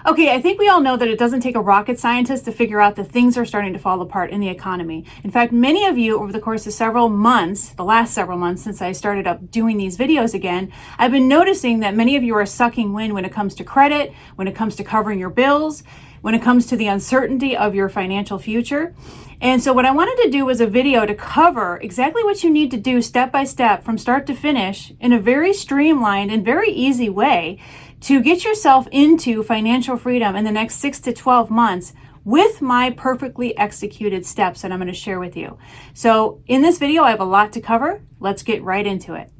Okay, I think we all know that it doesn't take a rocket scientist to figure out that things are starting to fall apart in the economy. In fact, many of you over the course of several months, the last several months since I started up doing these videos again, I've been noticing that many of you are sucking wind when it comes to credit, when it comes to covering your bills, when it comes to the uncertainty of your financial future. And so what I wanted to do was a video to cover exactly what you need to do step by step from start to finish in a very streamlined and very easy way to get yourself into financial freedom in the next 6 to 12 months with my perfectly executed steps that I'm going to share with you. So in this video, I have a lot to cover. Let's get right into it.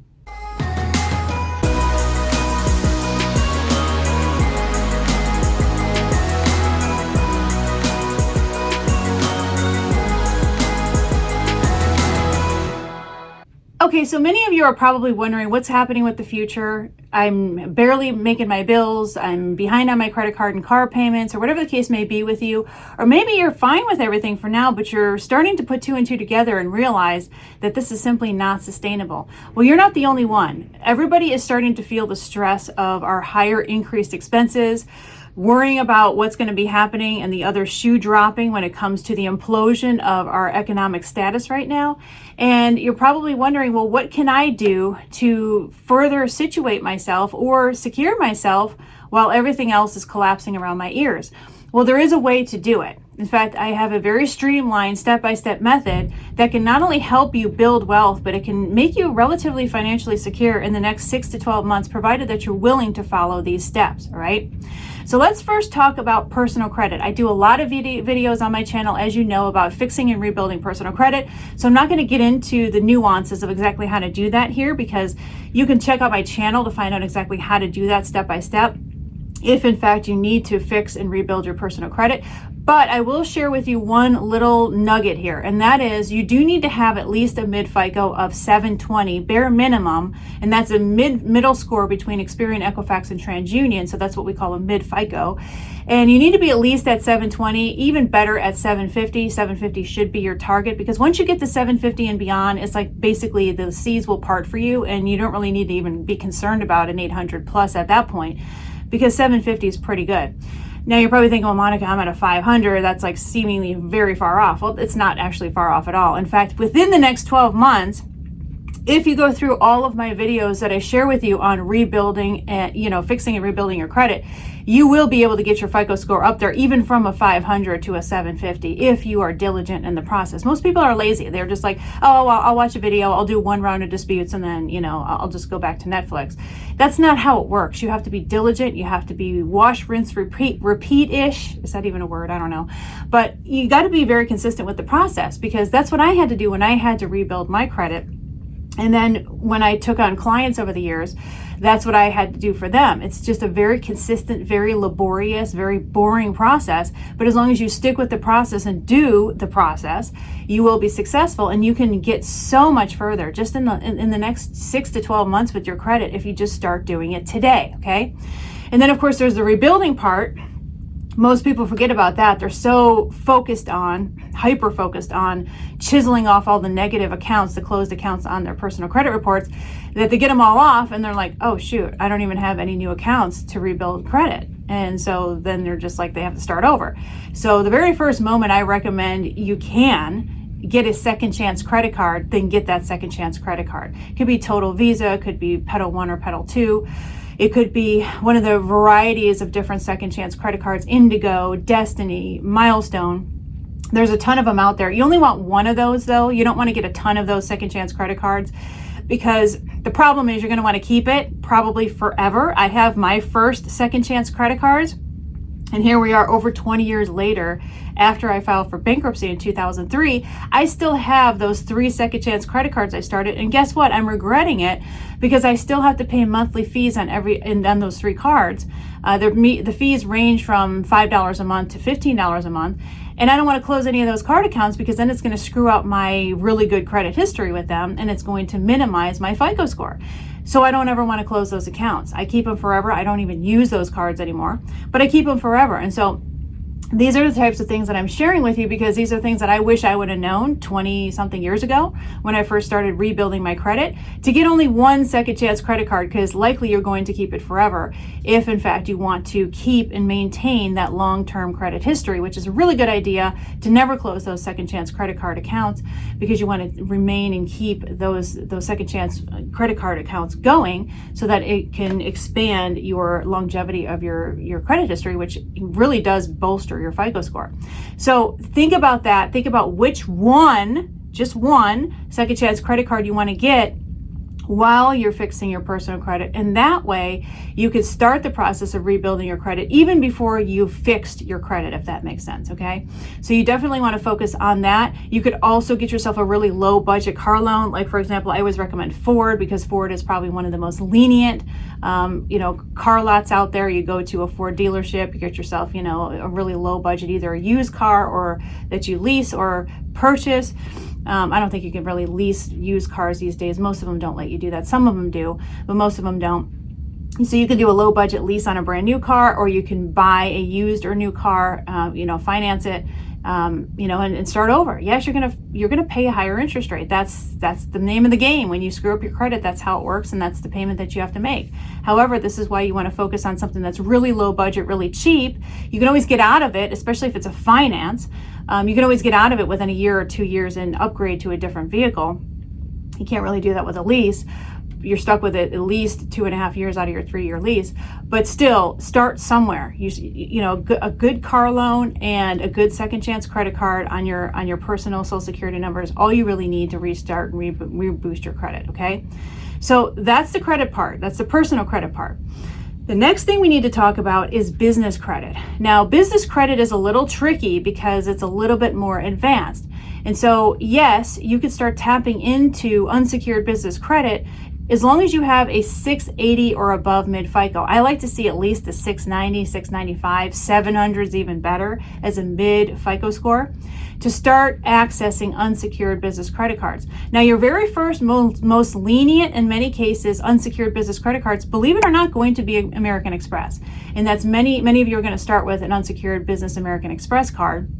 Okay, so many of you are probably wondering what's happening with the future. I'm barely making my bills. I'm behind on my credit card and car payments, or whatever the case may be with you. Or maybe you're fine with everything for now, but you're starting to put two and two together and realize that this is simply not sustainable. Well, you're not the only one. Everybody is starting to feel the stress of our higher increased expenses, worrying about what's going to be happening and the other shoe dropping when it comes to the implosion of our economic status right now. And you're probably wondering, well, what can I do to further situate myself or secure myself while everything else is collapsing around my ears? Well, there is a way to do it. In fact, I have a very streamlined step-by-step method that can not only help you build wealth, but it can make you relatively financially secure in the next 6 to 12 months, provided that you're willing to follow these steps, all right? So let's first talk about personal credit. I do a lot of videos on my channel, as you know, about fixing and rebuilding personal credit. So I'm not going to get into the nuances of exactly how to do that here, because you can check out my channel to find out exactly how to do that step by step, if in fact you need to fix and rebuild your personal credit. But I will share with you one little nugget here, and that is you do need to have at least a mid FICO of 720 bare minimum, and that's a middle score between Experian, Equifax, and TransUnion. So that's what we call a mid FICO. And you need to be at least at 720, even better at 750. 750 should be your target, because once you get to 750 and beyond, it's like basically the seas will part for you, and you don't really need to even be concerned about an 800 plus at that point, because 750 is pretty good. Now you're probably thinking, well, Monica, I'm at a 500. That's like seemingly very far off. Well, it's not actually far off at all. In fact, within the next 12 months, if you go through all of my videos that I share with you on rebuilding and, fixing and rebuilding your credit, you will be able to get your FICO score up there, even from a 500 to a 750, if you are diligent in the process. Most people are lazy. They're just like, oh, well, I'll watch a video, I'll do one round of disputes, and then, I'll just go back to Netflix. That's not how it works. You have to be diligent. You have to be wash, rinse, repeat-ish. Is that even a word? I don't know. But you got to be very consistent with the process, because that's what I had to do when I had to rebuild my credit. And then when I took on clients over the years, that's what I had to do for them. It's just a very consistent, very laborious, very boring process. But as long as you stick with the process and do the process, you will be successful, and you can get so much further just in the next 6 to 12 months with your credit if you just start doing it today, okay? And then, of course, there's the rebuilding part. Most people forget about that. They're so hyper focused on chiseling off all the negative accounts, the closed accounts on their personal credit reports, that they get them all off and they're like, oh shoot, I don't even have any new accounts to rebuild credit. And so then they're just like, they have to start over. So the very first moment I recommend you can get a second chance credit card, then get that second chance credit card. It could be Total Visa, it could be Pedal One or Pedal Two. It could be one of the varieties of different second chance credit cards, Indigo, Destiny, Milestone. There's a ton of them out there. You only want one of those though. You don't want to get a ton of those second chance credit cards, because the problem is you're going to want to keep it probably forever. I have my first second chance credit cards, and here we are over 20 years later. After I filed for bankruptcy in 2003, I still have those 3 second chance credit cards I started. And guess what? I'm regretting it, because I still have to pay monthly fees on on those 3 cards. The fees range from $5 a month to $15 a month. And I don't want to close any of those card accounts, because then it's going to screw up my really good credit history with them, and it's going to minimize my FICO score. So I don't ever want to close those accounts. I keep them forever. I don't even use those cards anymore, but I keep them forever. And so these are the types of things that I'm sharing with you because these are things that I wish I would have known 20 something years ago when I first started rebuilding my credit, to get only one second chance credit card, because likely you're going to keep it forever if in fact you want to keep and maintain that long-term credit history, which is a really good idea to never close those second chance credit card accounts, because you want to remain and keep those second chance credit card accounts going so that it can expand your longevity of your credit history, which really does bolster your FICO score. So think about that. Think about which one, just one second chance credit card you want to get while you're fixing your personal credit. And that way you could start the process of rebuilding your credit even before you've fixed your credit, if that makes sense. Okay. So you definitely want to focus on that. You could also get yourself a really low budget car loan. Like, for example, I always recommend Ford, because Ford is probably one of the most lenient, car lots out there. You go to a Ford dealership, you get yourself, a really low budget, either a used car or that you lease or purchase. I don't think you can really lease used cars these days. Most of them don't let you do that. Some of them do, but most of them don't. So you can do a low budget lease on a brand new car, or you can buy a used or new car, finance it, and start over. Yes, you're gonna pay a higher interest rate. That's the name of the game. When you screw up your credit, that's how it works, and that's the payment that you have to make. However, this is why you want to focus on something that's really low budget, really cheap. You can always get out of it, especially if it's a finance. You can always get out of it within a year or 2 years and upgrade to a different vehicle. You can't really do that with a lease. You're stuck with it at least 2.5 years out of your 3-year lease. But still, start somewhere. A good car loan and a good second chance credit card on your personal Social Security number is all you really need to restart and reboost your credit. Okay, so that's the credit part. That's the personal credit part. The next thing we need to talk about is business credit. Now, business credit is a little tricky because it's a little bit more advanced. And so, yes, you could start tapping into unsecured business credit as long as you have a 680 or above mid FICO. I like to see at least a 690, 695, 700 is even better as a mid FICO score to start accessing unsecured business credit cards. Now, your very first, most lenient, in many cases, unsecured business credit cards, believe it or not, going to be American Express. And that's many of you are going to start with an unsecured business American Express card.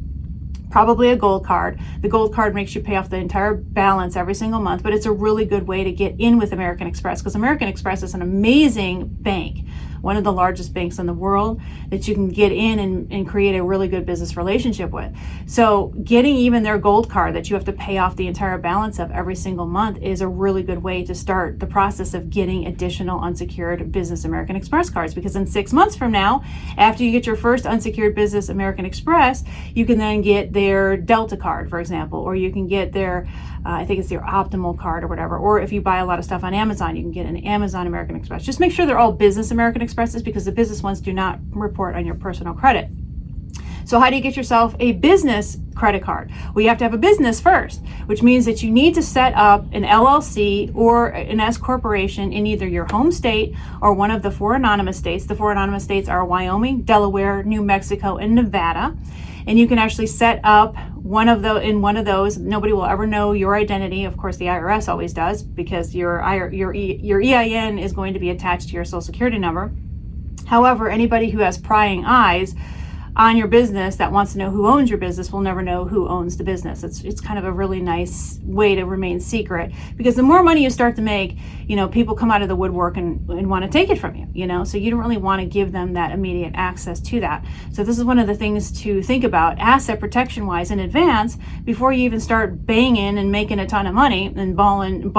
Probably a gold card. The gold card makes you pay off the entire balance every single month, but it's a really good way to get in with American Express, because American Express is an amazing bank, one of the largest banks in the world that you can get in and create a really good business relationship with. So getting even their gold card that you have to pay off the entire balance of every single month is a really good way to start the process of getting additional unsecured business American Express cards, because in 6 months from now, after you get your first unsecured business American Express, you can then get their Delta card, for example, or you can get their I think it's their optimal card or whatever. Or if you buy a lot of stuff on Amazon, you can get an Amazon American Express. Just make sure they're all business American Expresses, because the business ones do not report on your personal credit. So how do you get yourself a business credit card? Well, you have to have a business first, which means that you need to set up an LLC or an S corporation in either your home state or one of the 4 anonymous states. The 4 anonymous states are Wyoming, Delaware, New Mexico, and Nevada. And you can actually set up one of those. Nobody will ever know your identity. Of course, the IRS always does, because your EIN is going to be attached to your Social Security number. However, anybody who has prying eyes on your business that wants to know who owns your business will never know who owns the business. It's kind of a really nice way to remain secret, because the more money you start to make, people come out of the woodwork and want to take it from you, so you don't really want to give them that immediate access to that. So this is one of the things to think about asset protection wise in advance before you even start banging and making a ton of money and balling and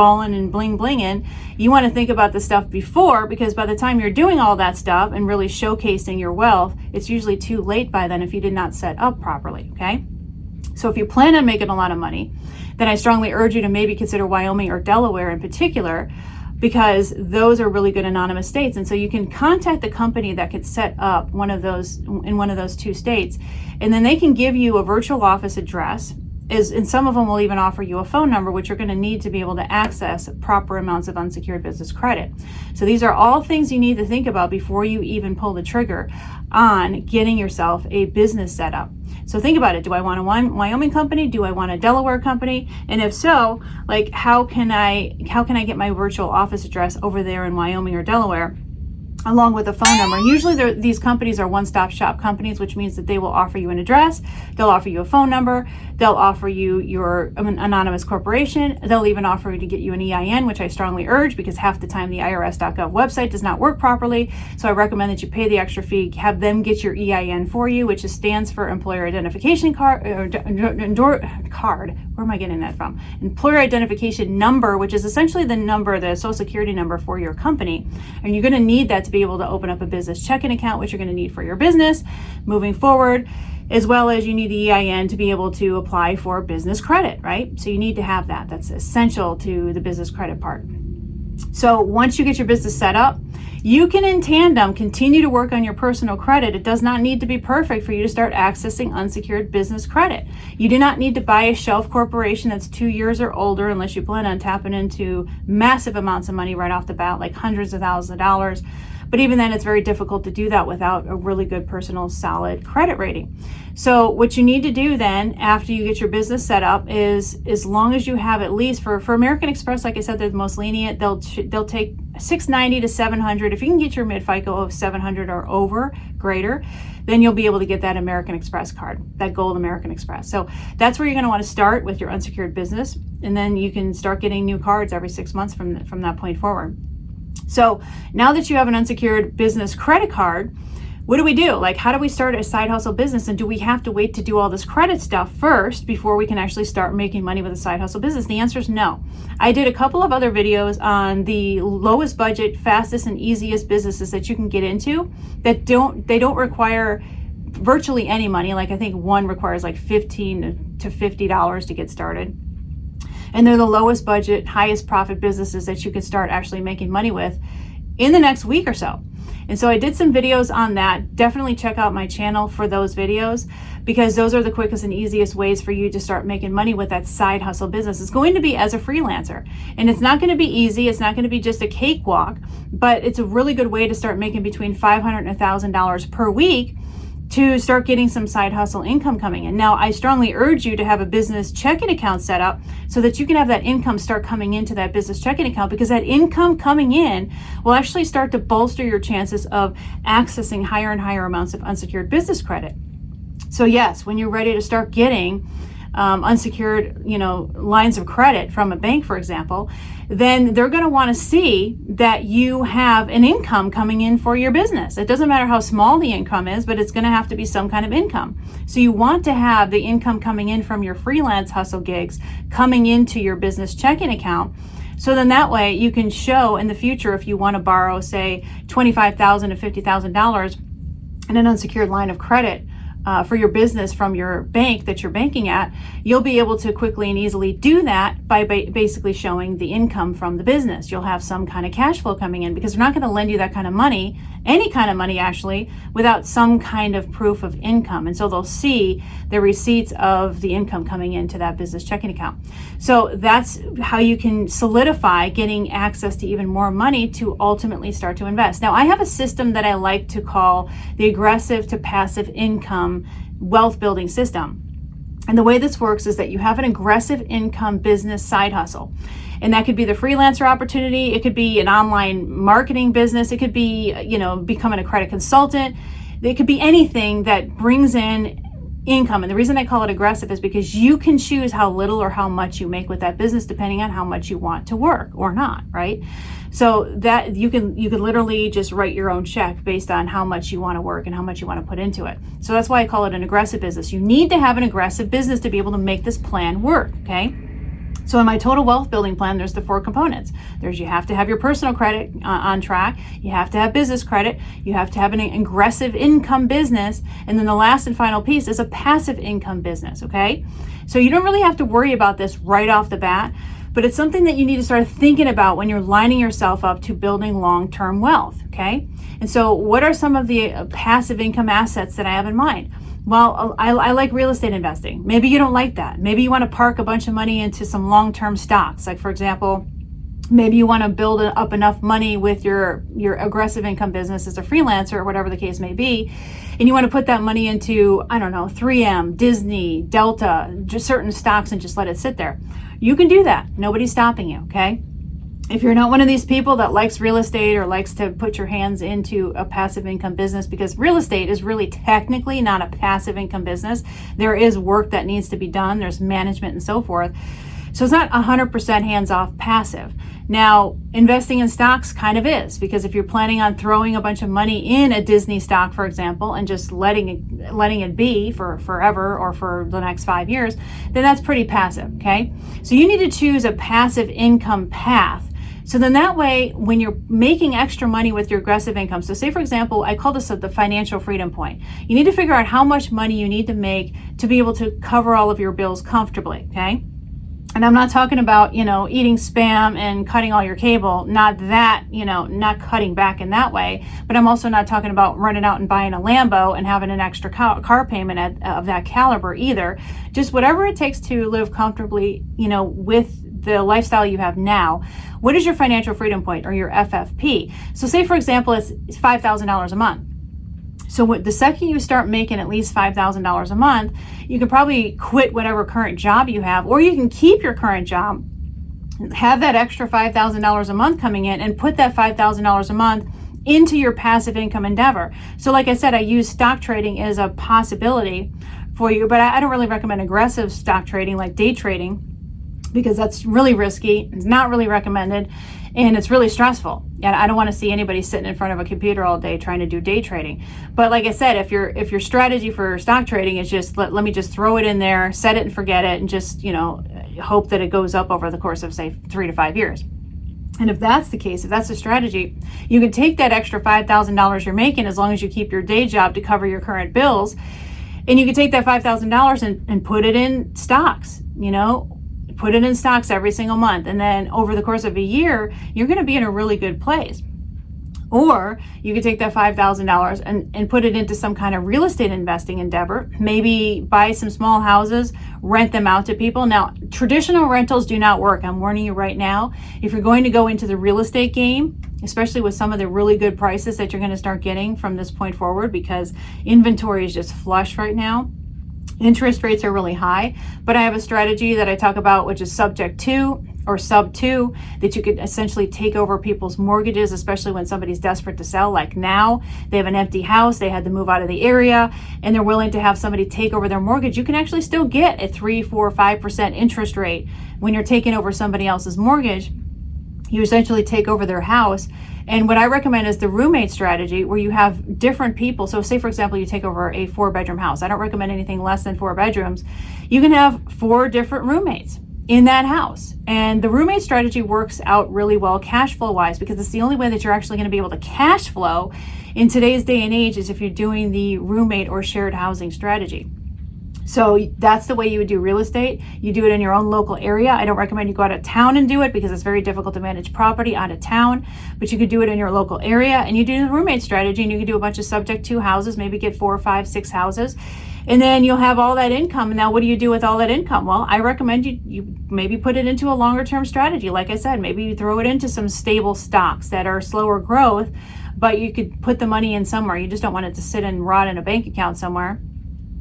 blinging. You want to think about the stuff before, because by the time you're doing all that stuff and really showcasing your wealth, it's usually too late by then if you did not set up properly. Okay, so if you plan on making a lot of money, then I strongly urge you to maybe consider Wyoming or Delaware in particular, because those are really good anonymous states. And so you can contact the company that could set up one of those in one of those 2 states, and then they can give you a virtual office address. And some of them will even offer you a phone number, which you're going to need to be able to access proper amounts of unsecured business credit. So these are all things you need to think about before you even pull the trigger on getting yourself a business set up. So think about it. Do I want a Wyoming company? Do I want a Delaware company? And if so, how can I get my virtual office address over there in Wyoming or Delaware? along with a phone number. And usually these companies are one-stop shop companies, which means that they will offer you an address, they'll offer you a phone number, they'll offer you your anonymous corporation, they'll even offer you to get you an EIN, which I strongly urge because half the time the IRS.gov website does not work properly. So I recommend that you pay the extra fee, have them get your EIN for you, which stands for Employer Identification Card. Where am I getting that from? Employer Identification Number, which is essentially the number, the Social Security number for your company. And you're going to need that to be able to open up a business checking account, which you're going to need for your business moving forward, as well as you need the EIN to be able to apply for business credit, right? So you need to have that. That's essential to the business credit part. So once you get your business set up, you can in tandem continue to work on your personal credit. It does not need to be perfect for you to start accessing unsecured business credit. You do not need to buy a shelf corporation that's 2 years or older unless you plan on tapping into massive amounts of money right off the bat, like hundreds of thousands of dollars. But even then, it's very difficult to do that without a really good personal solid credit rating. So what you need to do then after you get your business set up is, as long as you have at least, for American Express, like I said, they're the most lenient. They'll take 690 to 700. If you can get your mid FICO of 700 or over, greater, then you'll be able to get that American Express card, that Gold American Express. So that's where you're going to want to start with your unsecured business, and then you can start getting new cards every 6 months from that point forward. So now that you have an unsecured business credit card, what do we do? Like, how do we start a side hustle business? And do we have to wait to do all this credit stuff first before we can actually start making money with a side hustle business? The answer is no. I did a couple of other videos on the lowest budget, fastest and easiest businesses that you can get into that don't require virtually any money. Like, I think one requires like $15 to $50 to get started. And they're the lowest budget, highest profit businesses that you can start actually making money with in the next week or so. And so I did some videos on that. Definitely check out my channel for those videos, because those are the quickest and easiest ways for you to start making money with that side hustle business. It's going to be as a freelancer, and it's not going to be easy. It's not going to be just a cakewalk, but it's a really good way to start making between $500 and $1,000 per week to start getting some side hustle income coming in. Now, I strongly urge you to have a business checking account set up so that you can have that income start coming into that business checking account, because that income coming in will actually start to bolster your chances of accessing higher and higher amounts of unsecured business credit. So yes, when you're ready to start getting unsecured, lines of credit from a bank, for example, then they're going to want to see that you have an income coming in for your business. It doesn't matter how small the income is, but it's going to have to be some kind of income. So you want to have the income coming in from your freelance hustle gigs coming into your business checking account. So then that way you can show in the future, if you want to borrow, say, $25,000 to $50,000 in an unsecured line of credit for your business from your bank that you're banking at, you'll be able to quickly and easily do that by basically showing the income from the business. You'll have some kind of cash flow coming in, because they're not going to lend you that kind of money, any kind of money actually, without some kind of proof of income. And so they'll see the receipts of the income coming into that business checking account. So that's how you can solidify getting access to even more money to ultimately start to invest. Now, I have a system that I like to call the aggressive to passive income wealth building system. And the way this works is that you have an aggressive income business side hustle. And that could be the freelancer opportunity. It could be an online marketing business. It could be, becoming a credit consultant. It could be anything that brings in income. And the reason I call it aggressive is because you can choose how little or how much you make with that business, depending on how much you want to work or not, right? So that you can literally just write your own check based on how much you want to work and how much you want to put into it. So that's why I call it an aggressive business. You need to have an aggressive business to be able to make this plan work, okay? So in my total wealth building plan, there's the 4 components. You have to have your personal credit on track. You have to have business credit. You have to have an aggressive income business. And then the last and final piece is a passive income business, okay? So you don't really have to worry about this right off the bat, but it's something that you need to start thinking about when you're lining yourself up to building long-term wealth, okay? And so what are some of the passive income assets that I have in mind? Well, I like real estate investing. Maybe you don't like that. Maybe you want to park a bunch of money into some long-term stocks. Like, for example, maybe you want to build up enough money with your aggressive income business as a freelancer, or whatever the case may be, and you want to put that money into, 3M, Disney, Delta, just certain stocks, and just let it sit there. You can do that. Nobody's stopping you, okay? If you're not one of these people that likes real estate or likes to put your hands into a passive income business, because real estate is really technically not a passive income business. There is work that needs to be done. There's management and so forth. So it's not 100% hands-off passive. Now, investing in stocks kind of is, because if you're planning on throwing a bunch of money in a Disney stock, for example, and just letting it be for forever or for the next 5 years, then that's pretty passive, okay? So you need to choose a passive income path. So then that way, when you're making extra money with your aggressive income, so say, for example, I call this the financial freedom point. You need to figure out how much money you need to make to be able to cover all of your bills comfortably, okay? And I'm not talking about, eating Spam and cutting all your cable, not that, not cutting back in that way, but I'm also not talking about running out and buying a Lambo and having an extra car payment of that caliber either. Just whatever it takes to live comfortably, with the lifestyle you have now. What is your financial freedom point, or your FFP? So say, for example, it's $5,000 a month. So the second you start making at least $5,000 a month, you can probably quit whatever current job you have, or you can keep your current job, have that extra $5,000 a month coming in, and put that $5,000 a month into your passive income endeavor. So like I said, I use stock trading as a possibility for you, but I don't really recommend aggressive stock trading like day trading, because that's really risky. It's not really recommended, and it's really stressful. And I don't want to see anybody sitting in front of a computer all day trying to do day trading. But like I said, if your strategy for stock trading is just let me just throw it in there, set it and forget it, and just hope that it goes up over the course of, say, 3 to 5 years. And if that's the case, if that's the strategy, you can take that extra $5,000 you're making, as long as you keep your day job to cover your current bills, and you can take that $5,000 and put it in stocks, put it in stocks every single month. And then over the course of a year, you're going to be in a really good place. Or you could take that $5,000 and put it into some kind of real estate investing endeavor. Maybe buy some small houses, rent them out to people. Now, traditional rentals do not work. I'm warning you right now. If you're going to go into the real estate game, especially with some of the really good prices that you're going to start getting from this point forward, because inventory is just flush right now. Interest rates are really high, but I have a strategy that I talk about, which is subject to, or sub to, that you could essentially take over people's mortgages, especially when somebody's desperate to sell. Like now, they have an empty house, they had to move out of the area, and they're willing to have somebody take over their mortgage. You can actually still get a 3, 4, 5% interest rate when you're taking over somebody else's mortgage. You essentially take over their house. And what I recommend is the roommate strategy, where you have different people. So say, for example, you take over a 4-bedroom house. I don't recommend anything less than 4 bedrooms. You can have 4 different roommates in that house. And the roommate strategy works out really well cash flow wise, because it's the only way that you're actually going to be able to cash flow in today's day and age is if you're doing the roommate or shared housing strategy. So that's the way you would do real estate. You do it in your own local area. I don't recommend you go out of town and do it, because it's very difficult to manage property out of town, but you could do it in your local area, and you do the roommate strategy, and you can do a bunch of subject to houses, maybe get 4, 5, 6 houses, and then you'll have all that income. And now what do you do with all that income? Well, I recommend you maybe put it into a longer term strategy. Like I said, maybe you throw it into some stable stocks that are slower growth, but you could put the money in somewhere. You just don't want it to sit and rot in a bank account somewhere.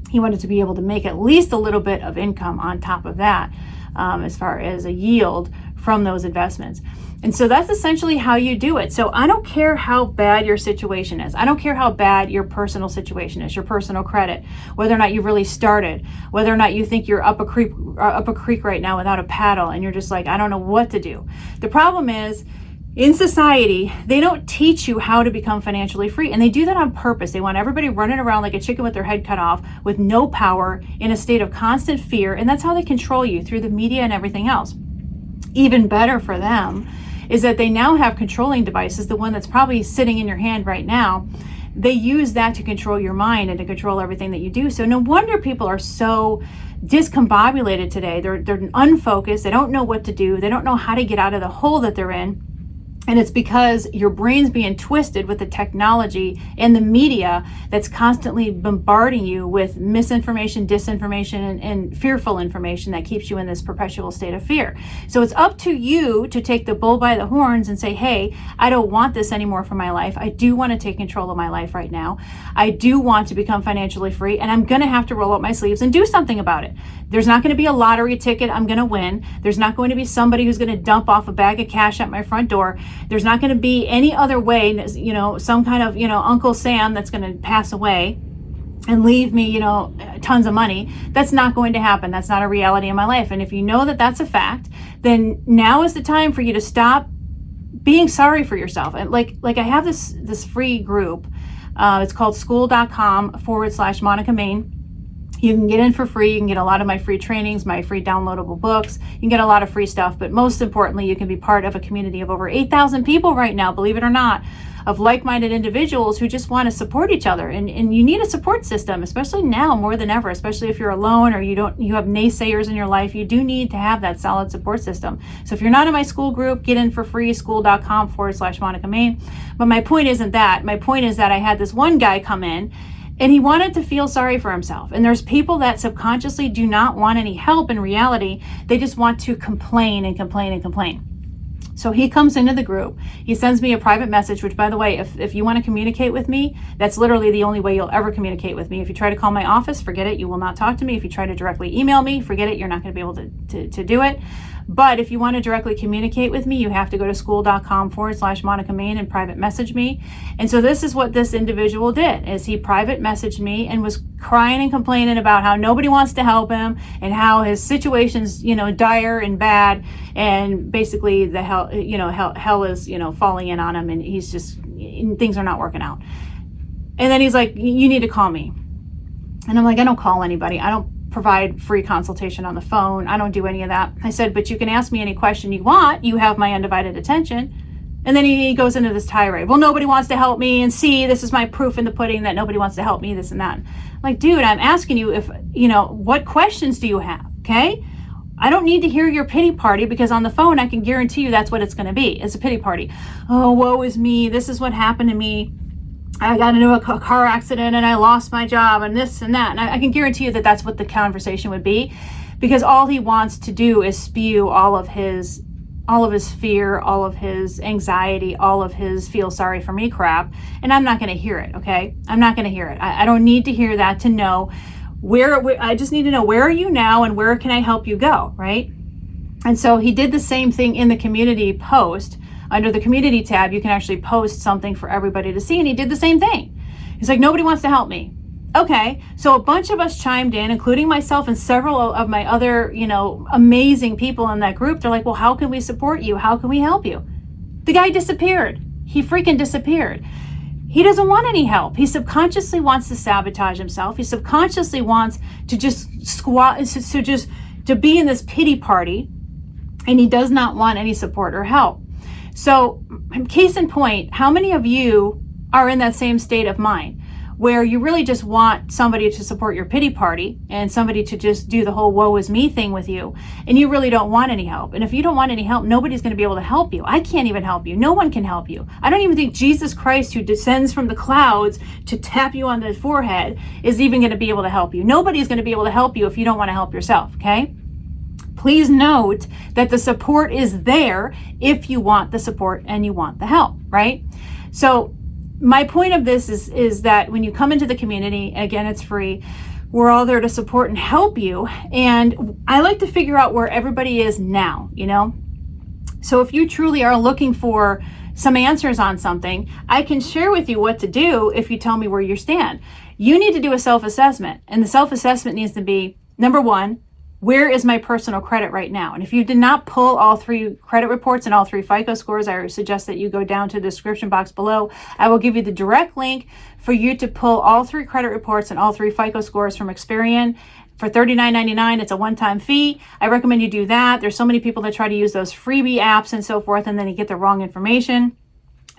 You want it to be able to make at least a little bit of income on top of that, as far as a yield from those investments. And so that's essentially how you do it. So I don't care how bad your situation is. I don't care how bad your personal situation is, your personal credit, whether or not you've really started, whether or not you think you're up a creek right now without a paddle, and you're just like, I don't know what to do. The problem is, in society, they don't teach you how to become financially free, and they do that on purpose. They want everybody running around like a chicken with their head cut off, with no power, in a state of constant fear, and that's how they control you, through the media and everything else. Even better for them is that they now have controlling devices, the one that's probably sitting in your hand right now. They use that to control your mind and to control everything that you do. So no wonder people are so discombobulated today. They're unfocused. They don't know what to do. They don't know how to get out of the hole that they're in. And it's because your brain's being twisted with the technology and the media that's constantly bombarding you with misinformation, disinformation, and fearful information that keeps you in this perpetual state of fear. So it's up to you to take the bull by the horns and say, hey, I don't want this anymore for my life. I do want to take control of my life right now. I do want to become financially free, and I'm going to have to roll up my sleeves and do something about it. There's not going to be a lottery ticket I'm going to win. There's not going to be somebody who's going to dump off a bag of cash at my front door. There's not going to be any other way, some kind of, Uncle Sam that's going to pass away and leave me, tons of money. That's not going to happen. That's not a reality in my life. And if you know that that's a fact, then now is the time for you to stop being sorry for yourself. And like I have this free group. It's called school.com/Monica Main. You can get in for free. You can get a lot of my free trainings, my free downloadable books. You can get a lot of free stuff. But most importantly, you can be part of a community of over 8,000 people right now, believe it or not, of like-minded individuals who just want to support each other. And you need a support system, especially now more than ever, especially if you're alone or you have naysayers in your life. You do need to have that solid support system. So if you're not in my school group, get in for free, school.com/Monica Main. But my point isn't that. My point is that I had this one guy come in and he wanted to feel sorry for himself. And there's people that subconsciously do not want any help in reality. They just want to complain and complain and complain. So he comes into the group. He sends me a private message, which, by the way, if you want to communicate with me, that's literally the only way you'll ever communicate with me. If you try to call my office, forget it. You will not talk to me. If you try to directly email me, forget it. You're not going to be able to do it. But if you want to directly communicate with me, you have to go to school.com/Monica Main and private message me. And so this is what this individual did, is he private messaged me and was crying and complaining about how nobody wants to help him and how his situation's, dire and bad. And basically the hell is, falling in on him, and he's just, things are not working out. And then he's like, you need to call me. And I'm like, I don't call anybody. I don't provide free consultation on the phone. I don't do any of that. I said, but you can ask me any question you want. You have my undivided attention. And then he goes into this tirade. Well, nobody wants to help me. And see, this is my proof in the pudding that nobody wants to help me, this and that. I'm like, dude, I'm asking you what questions do you have? Okay. I don't need to hear your pity party, because on the phone, I can guarantee you that's what it's going to be. It's a pity party. Oh, woe is me. This is what happened to me. I got into a car accident and I lost my job and this and that. And I can guarantee you that that's what the conversation would be, because all he wants to do is spew all of his fear, all of his anxiety, all of his feel sorry for me crap. And I'm not going to hear it. Okay. I'm not going to hear it. I don't need to hear that to know where I just need to know, where are you now and where can I help you go? Right. And so he did the same thing in the community post. Under the community tab, you can actually post something for everybody to see. And he did the same thing. He's like, nobody wants to help me. Okay. So a bunch of us chimed in, including myself and several of my other, amazing people in that group. They're like, well, how can we support you? How can we help you? The guy disappeared. He freaking disappeared. He doesn't want any help. He subconsciously wants to sabotage himself. He subconsciously wants to just to be in this pity party. And he does not want any support or help. So case in point, how many of you are in that same state of mind where you really just want somebody to support your pity party and somebody to just do the whole woe is me thing with you, and you really don't want any help? And if you don't want any help, nobody's going to be able to help you. I can't even help you. No one can help you. I don't even think Jesus Christ, who descends from the clouds to tap you on the forehead, is even going to be able to help you. Nobody's going to be able to help you if you don't want to help yourself, okay? Please note that the support is there if you want the support and you want the help, right? So my point of this is that when you come into the community, again, it's free. We're all there to support and help you. And I like to figure out where everybody is now, So if you truly are looking for some answers on something, I can share with you what to do if you tell me where you stand. You need to do a self-assessment. And the self-assessment needs to be, number one, where is my personal credit right now? And if you did not pull all 3 credit reports and all 3 FICO scores, I suggest that you go down to the description box below. I will give you the direct link for you to pull all 3 credit reports and all 3 FICO scores from Experian. For $39.99, it's a one-time fee. I recommend you do that. There's so many people that try to use those freebie apps and so forth, and then you get the wrong information.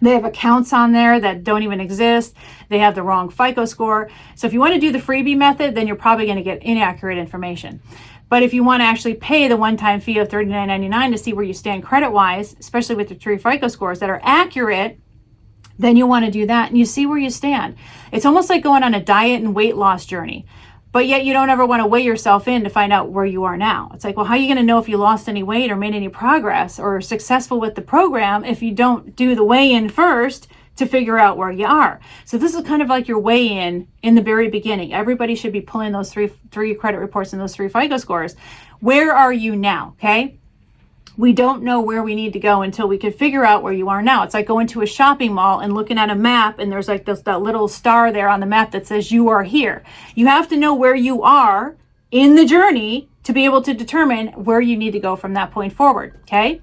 They have accounts on there that don't even exist. They have the wrong FICO score. So if you want to do the freebie method, then you're probably going to get inaccurate information. But if you want to actually pay the one-time fee of $39.99 to see where you stand credit-wise, especially with the 3 FICO scores that are accurate, then you want to do that and you see where you stand. It's almost like going on a diet and weight loss journey, but yet you don't ever want to weigh yourself in to find out where you are now. It's like, well, how are you going to know if you lost any weight or made any progress or are successful with the program if you don't do the weigh-in first to figure out where you are? So this is kind of like your weigh-in in the very beginning. Everybody should be pulling those three credit reports and those 3 FICO scores. Where are you now? Okay. We don't know where we need to go until we can figure out where you are now. It's like going to a shopping mall and looking at a map and there's like that little star there on the map that says you are here. You have to know where you are in the journey to be able to determine where you need to go from that point forward. Okay.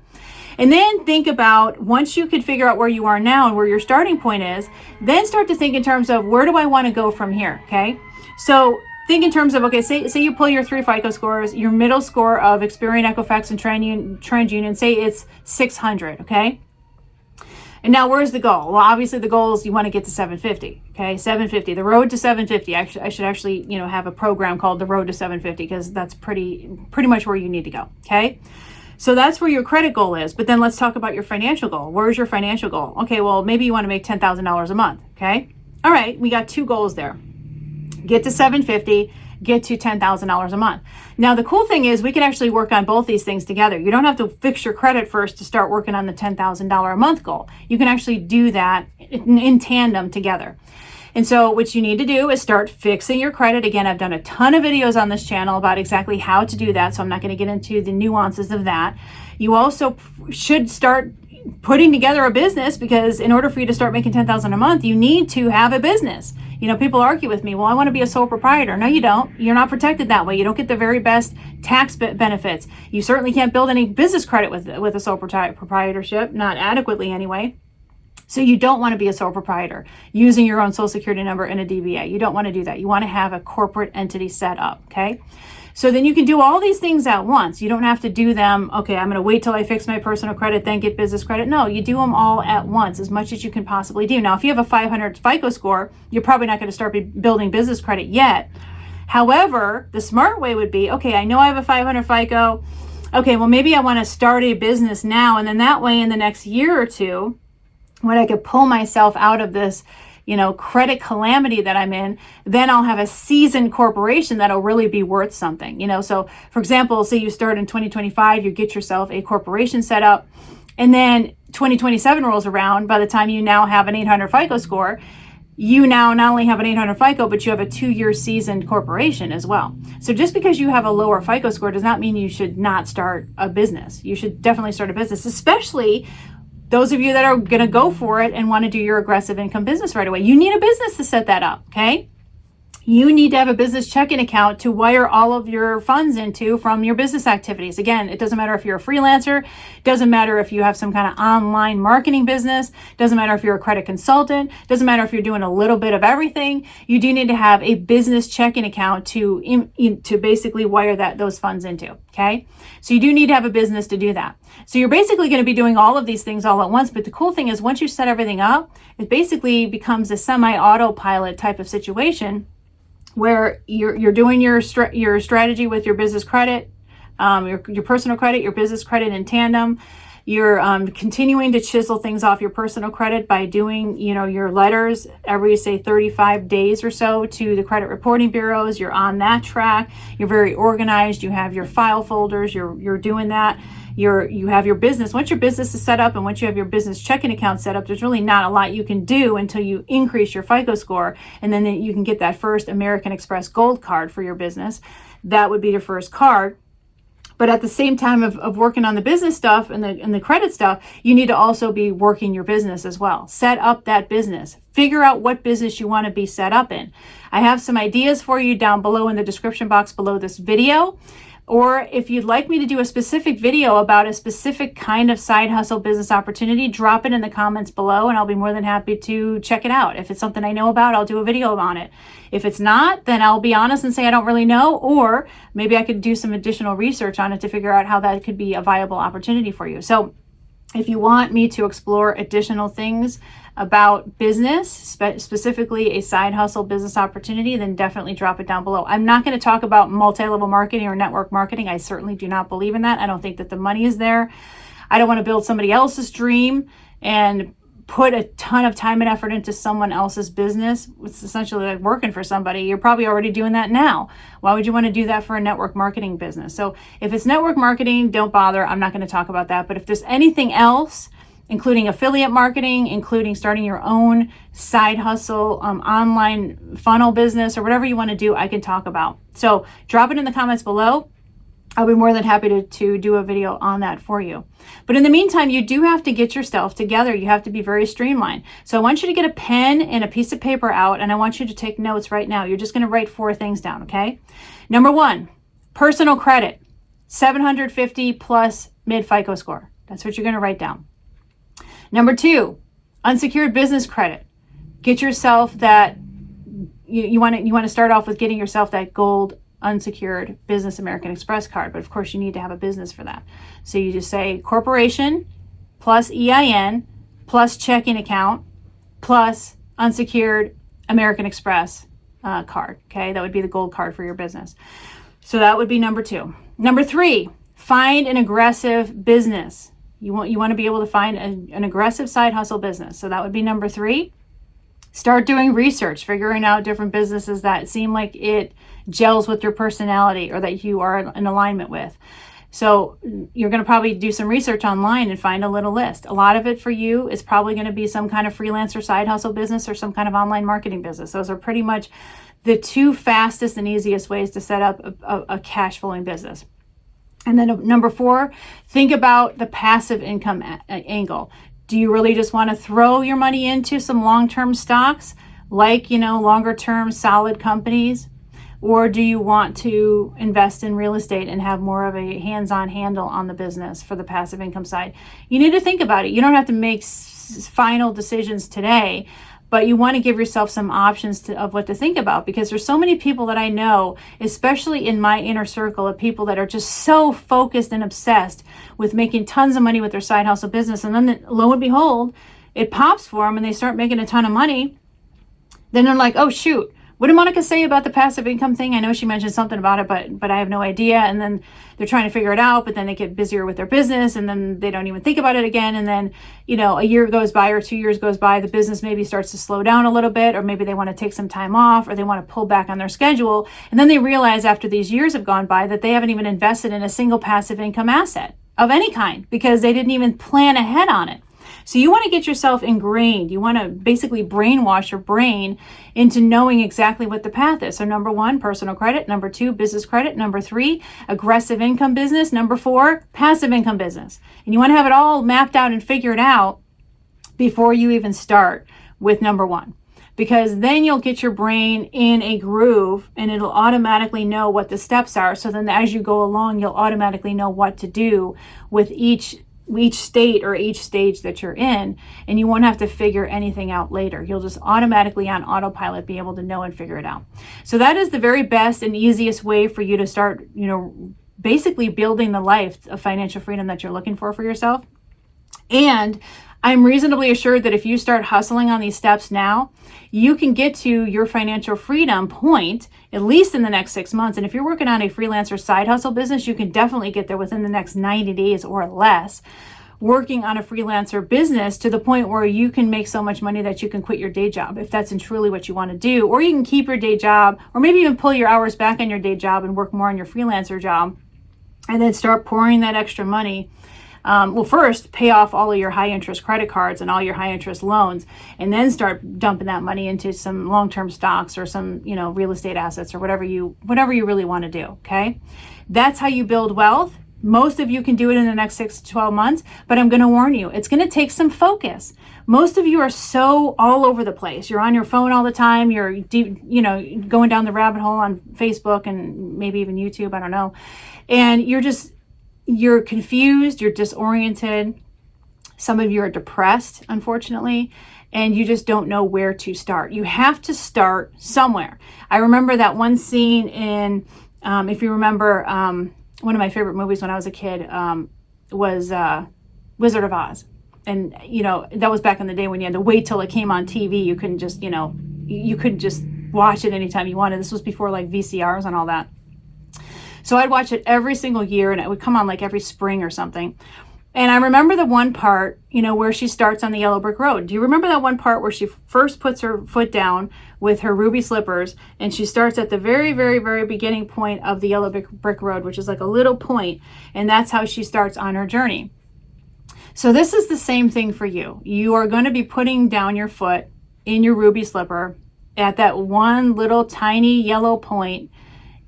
And then think about, once you could figure out where you are now and where your starting point is, then start to think in terms of, where do I want to go from here? Okay. So think in terms of, okay, say you pull your 3 FICO scores, your middle score of Experian, Equifax, and TransUnion, say it's 600, okay? And now where's the goal? Well, obviously the goal is you want to get to 750, okay? 750, the road to 750. I should actually, have a program called the road to 750 because that's pretty much where you need to go, okay? So that's where your credit goal is. But then let's talk about your financial goal. Where's your financial goal? Okay, well, maybe you want to make $10,000 a month, okay? All right, we got 2 goals there. Get to 750, get to $10,000 a month. Now, the cool thing is we can actually work on both these things together. You don't have to fix your credit first to start working on the $10,000 a month goal. You can actually do that in tandem together. And so what you need to do is start fixing your credit. Again, I've done a ton of videos on this channel about exactly how to do that, so I'm not going to get into the nuances of that. You also should start putting together a business, because in order for you to start making $10,000 a month, you need to have a business. People argue with me, well, I want to be a sole proprietor. No, you don't. You're not protected that way. You don't get the very best tax benefits. You certainly can't build any business credit with a sole proprietorship, not adequately anyway. So you don't want to be a sole proprietor using your own social security number and a DBA. You don't want to do that. You want to have a corporate entity set up, okay? So then you can do all these things at once. You don't have to do them, okay, I'm going to wait till I fix my personal credit, then get business credit. No, you do them all at once, as much as you can possibly do. Now, if you have a 500 FICO score, you're probably not going to start building business credit yet. However, the smart way would be, okay, I know I have a 500 FICO. Okay, well, maybe I want to start a business now, and then that way in the next year or two, when I could pull myself out of this credit calamity that I'm in, then I'll have a seasoned corporation that'll really be worth something. So for example, say you start in 2025, you get yourself a corporation set up, and then 2027 rolls around. By the time you now have an 800 FICO score, you now not only have an 800 FICO, but you have a 2-year seasoned corporation as well. So just because you have a lower FICO score does not mean you should not start a business. You should definitely start a business, especially those of you that are going to go for it and want to do your aggressive income business right away. You need a business to set that up, okay? You need to have a business checking account to wire all of your funds into from your business activities. Again, it doesn't matter if you're a freelancer, doesn't matter if you have some kind of online marketing business, doesn't matter if you're a credit consultant, doesn't matter if you're doing a little bit of everything. You do need to have a business checking account to basically wire those funds into, okay? So you do need to have a business to do that. So you're basically going to be doing all of these things all at once, but the cool thing is once you set everything up, it basically becomes a semi-autopilot type of situation, where you're doing your strategy with your business credit, your personal credit, your business credit in tandem. You're continuing to chisel things off your personal credit by doing, your letters every, say, 35 days or so to the credit reporting bureaus. You're on that track. You're very organized. You have your file folders. You're doing that. You have your business. Once your business is set up and once you have your business checking account set up, there's really not a lot you can do until you increase your FICO score, and then you can get that first American Express Gold card for your business. That would be your first card. But at the same time of working on the business stuff and the credit stuff, you need to also be working your business as well. Set up that business. Figure out what business you want to be set up in. I have some ideas for you down below in the description box below this video. Or if you'd like me to do a specific video about a specific kind of side hustle business opportunity, drop it in the comments below and I'll be more than happy to check it out. If it's something I know about, I'll do a video on it. If it's not, then I'll be honest and say I don't really know, or maybe I could do some additional research on it to figure out how that could be a viable opportunity for you. So if you want me to explore additional things about business, specifically a side hustle business opportunity, then definitely drop it down below. I'm not going to talk about multi-level marketing or network marketing. I certainly do not believe in that. I don't think that the money is there. I don't want to build somebody else's dream and put a ton of time and effort into someone else's business. It's essentially like working for somebody. You're probably already doing that now. Why would you want to do that for a network marketing business? So if it's network marketing, don't bother. I'm not going to talk about that. But if there's anything else, including affiliate marketing, including starting your own side hustle, online funnel business, or whatever you want to do, I can talk about. So drop it in the comments below. I'll be more than happy to do a video on that for you. But in the meantime, you do have to get yourself together. You have to be very streamlined. So I want you to get a pen and a piece of paper out, and I want you to take notes right now. You're just going to write 4 things down, okay? Number 1, personal credit, 750 plus mid FICO score. That's what you're going to write down. Number 2, unsecured business credit. Get yourself that, you want to start off with getting yourself that gold unsecured business American Express card, but of course you need to have a business for that. So you just say corporation plus EIN plus checking account plus unsecured American Express card. Okay, that would be the gold card for your business. So that would be number 2. Number 3, find an aggressive business. You want to be able to find an aggressive side hustle business. So that would be number 3. Start doing research, figuring out different businesses that seem like it gels with your personality or that you are in alignment with. So you're going to probably do some research online and find a little list. A lot of it for you is probably going to be some kind of freelancer side hustle business or some kind of online marketing business. Those are pretty much the 2 fastest and easiest ways to set up a cash flowing business. And then number 4, think about the passive income angle. Do you really just want to throw your money into some long-term stocks, like, longer-term solid companies? Or do you want to invest in real estate and have more of a hands-on handle on the business for the passive income side? You need to think about it. You don't have to make final decisions today, but you want to give yourself some options of what to think about, because there's so many people that I know, especially in my inner circle of people, that are just so focused and obsessed with making tons of money with their side hustle business. And then lo and behold, it pops for them and they start making a ton of money. Then they're like, oh, shoot. What did Monica say about the passive income thing? I know she mentioned something about it, but I have no idea. And then they're trying to figure it out, but then they get busier with their business and then they don't even think about it again. And then, a year goes by or 2 years goes by, the business maybe starts to slow down a little bit, or maybe they want to take some time off, or they want to pull back on their schedule. And then they realize after these years have gone by that they haven't even invested in a single passive income asset of any kind because they didn't even plan ahead on it. So you want to get yourself ingrained. You want to basically brainwash your brain into knowing exactly what the path is. So number 1, personal credit. Number 2, business credit. Number 3, aggressive income business. Number 4, passive income business. And you want to have it all mapped out and figured out before you even start with number 1. Because then you'll get your brain in a groove and it'll automatically know what the steps are. So then as you go along, you'll automatically know what to do with each state or each stage that you're in, and you won't have to figure anything out later. You'll just automatically on autopilot be able to know and figure it out. So that is the very best and easiest way for you to start, basically building the life of financial freedom that you're looking for yourself. And I'm reasonably assured that if you start hustling on these steps now, you can get to your financial freedom point at least in the next 6 months. And if you're working on a freelancer side hustle business, you can definitely get there within the next 90 days or less, working on a freelancer business to the point where you can make so much money that you can quit your day job if that's truly what you want to do. Or you can keep your day job, or maybe even pull your hours back on your day job and work more on your freelancer job, and then start pouring that extra money. First, pay off all of your high interest credit cards and all your high interest loans, and then start dumping that money into some long-term stocks or some, real estate assets or whatever you really want to do. Okay. That's how you build wealth. Most of you can do it in the next 6 to 12 months, but I'm going to warn you, it's going to take some focus. Most of you are so all over the place. You're on your phone all the time. You're going down the rabbit hole on Facebook and maybe even YouTube. I don't know. And you're confused, you're disoriented. Some of you are depressed, unfortunately, and you just don't know where to start. You have to start somewhere. I remember that one scene in, if you remember, one of my favorite movies when I was a kid was Wizard of Oz. And, that was back in the day when you had to wait till it came on TV. You couldn't just, you couldn't just watch it anytime you wanted. This was before like VCRs and all that. So I'd watch it every single year, and it would come on like every spring or something. And I remember the one part, where she starts on the yellow brick road. Do you remember that one part where she first puts her foot down with her ruby slippers, and she starts at the very, very, very beginning point of the yellow brick road, which is like a little point, and that's how she starts on her journey. So this is the same thing for you. You are going to be putting down your foot in your ruby slipper at that one little tiny yellow point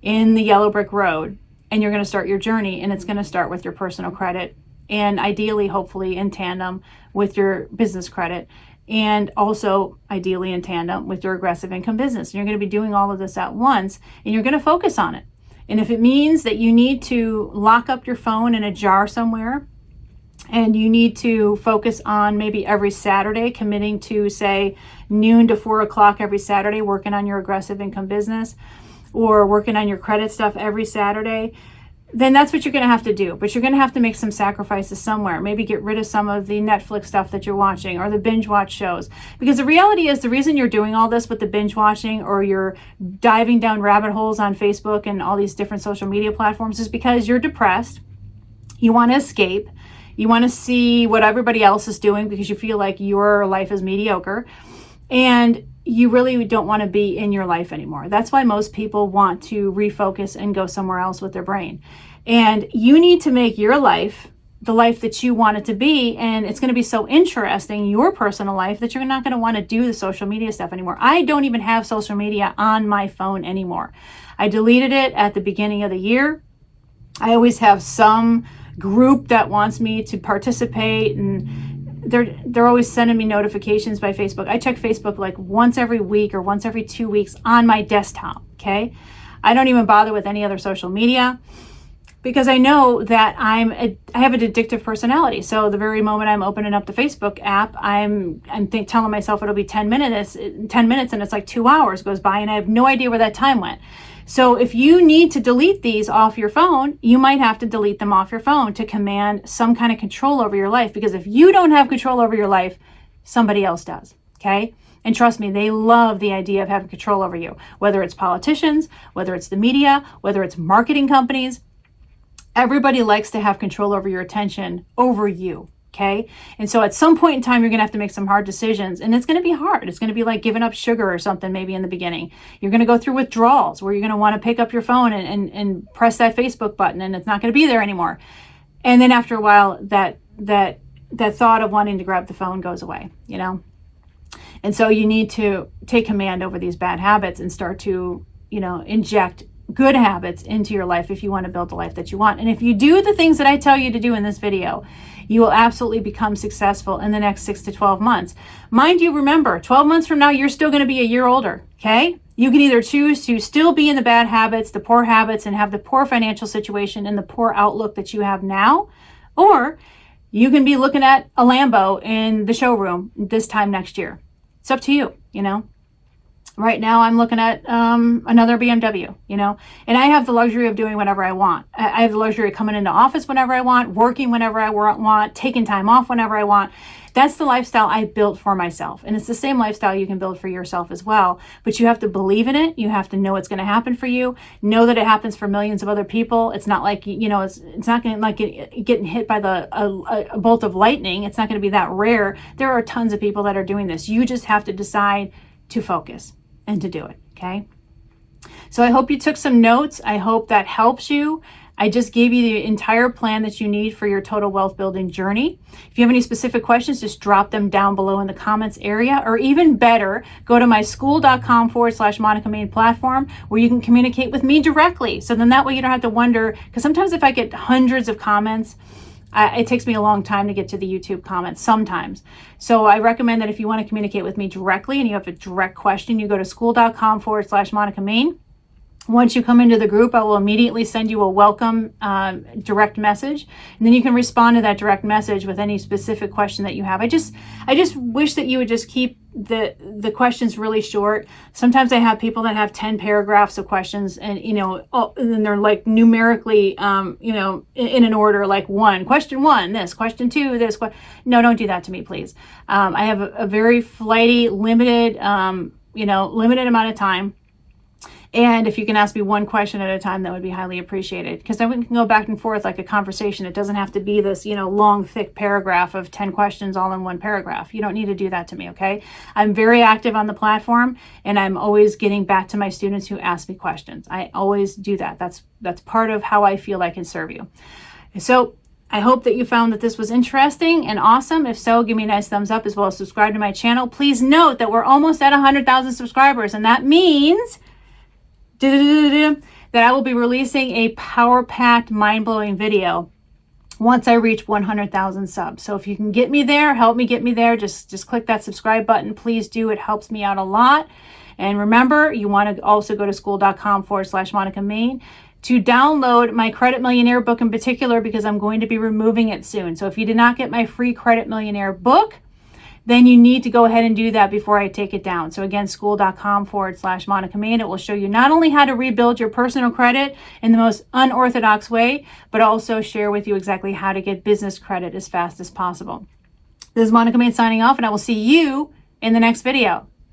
in the yellow brick road, and you're going to start your journey, and it's going to start with your personal credit, and ideally, hopefully in tandem with your business credit, and also ideally in tandem with your aggressive income business. And you're going to be doing all of this at once, and you're going to focus on it. And if it means that you need to lock up your phone in a jar somewhere, and you need to focus on maybe every Saturday committing to, say, noon to 4 o'clock every Saturday, working on your aggressive income business, or working on your credit stuff every Saturday, then that's what you're going to have to do. But you're going to have to make some sacrifices somewhere. Maybe get rid of some of the Netflix stuff that you're watching, or the binge watch shows. Because the reality is, the reason you're doing all this with the binge watching, or you're diving down rabbit holes on Facebook and all these different social media platforms, is because you're depressed. You want to escape. You want to see what everybody else is doing because you feel like your life is mediocre. And you really don't want to be in your life anymore. That's why most people want to refocus and go somewhere else with their brain. And you need to make your life the life that you want it to be. And it's going to be so interesting, your personal life, that you're not going to want to do the social media stuff anymore. I don't even have social media on my phone anymore. I deleted it at the beginning of the year. I always have some group that wants me to participate, and they're always sending me notifications by Facebook. I check Facebook like once every week or once every 2 weeks on my desktop, okay? I don't even bother with any other social media because I know that I have an addictive personality. So the very moment I'm opening up the Facebook app, I'm telling myself it'll be 10 minutes, and it's like 2 hours goes by, and I have no idea where that time went. So if you need to delete these off your phone, you might have to delete them off your phone to command some kind of control over your life. Because if you don't have control over your life, somebody else does, okay? And trust me, they love the idea of having control over you. Whether it's politicians, whether it's the media, whether it's marketing companies, everybody likes to have control over your attention over you. Okay. And so at some point in time, you're going to have to make some hard decisions, and it's going to be hard. It's going to be like giving up sugar or something, maybe in the beginning. You're going to go through withdrawals where you're going to want to pick up your phone and press that Facebook button, and it's not going to be there anymore. And then after a while, that thought of wanting to grab the phone goes away, And so you need to take command over these bad habits and start to, inject good habits into your life if you want to build the life that you want. And if you do the things that I tell you to do in this video, you will absolutely become successful in the next 6 to 12 months. Mind you, remember, 12 months from now, you're still going to be a year older, okay? You can either choose to still be in the bad habits, the poor habits, and have the poor financial situation and the poor outlook that you have now, or you can be looking at a Lambo in the showroom this time next year. It's up to you, Right now, I'm looking at another BMW, and I have the luxury of doing whatever I want. I have the luxury of coming into office whenever I want, working whenever I want, taking time off whenever I want. That's the lifestyle I built for myself. And it's the same lifestyle you can build for yourself as well. But you have to believe in it. You have to know it's going to happen for you. Know that it happens for millions of other people. It's not like, it's not going to like getting hit by a bolt of lightning. It's not going to be that rare. There are tons of people that are doing this. You just have to decide to focus and to do it, okay? So I hope you took some notes. I hope that helps you. I just gave you the entire plan that you need for your total wealth building journey. If you have any specific questions, just drop them down below in the comments area, or even better, go to my school.com/Monica Main platform where you can communicate with me directly. So then that way you don't have to wonder, because sometimes if I get hundreds of comments, it takes me a long time to get to the YouTube comments sometimes. So I recommend that if you want to communicate with me directly and you have a direct question, you go to school.com/Monica Main. Once you come into the group, I will immediately send you a welcome direct message, and then you can respond to that direct message with any specific question that you have. I just wish that you would just keep the questions really short. Sometimes I have people that have 10 paragraphs of questions, and and then they're like numerically in an order, like question one, this, question two, this. No, don't do that to me, please. I have a very flighty, limited amount of time. And if you can ask me one question at a time, that would be highly appreciated, because then we can go back and forth like a conversation. It doesn't have to be this, long, thick paragraph of 10 questions all in one paragraph. You don't need to do that to me, okay? I'm very active on the platform, and I'm always getting back to my students who ask me questions. I always do that. That's part of how I feel I can serve you. So I hope that you found that this was interesting and awesome. If so, give me a nice thumbs up, as well as subscribe to my channel. Please note that we're almost at 100,000 subscribers, and that means that I will be releasing a power-packed, mind-blowing video once I reach 100,000 subs. So if you can get me there, help me get me there, just click that subscribe button. Please do. It helps me out a lot. And remember, you want to also go to school.com/Monica Main to download my Credit Millionaire book in particular, because I'm going to be removing it soon. So if you did not get my free Credit Millionaire book, then you need to go ahead and do that before I take it down. So again, school.com/Monica Main. It will show you not only how to rebuild your personal credit in the most unorthodox way, but also share with you exactly how to get business credit as fast as possible. This is Monica Main signing off, and I will see you in the next video.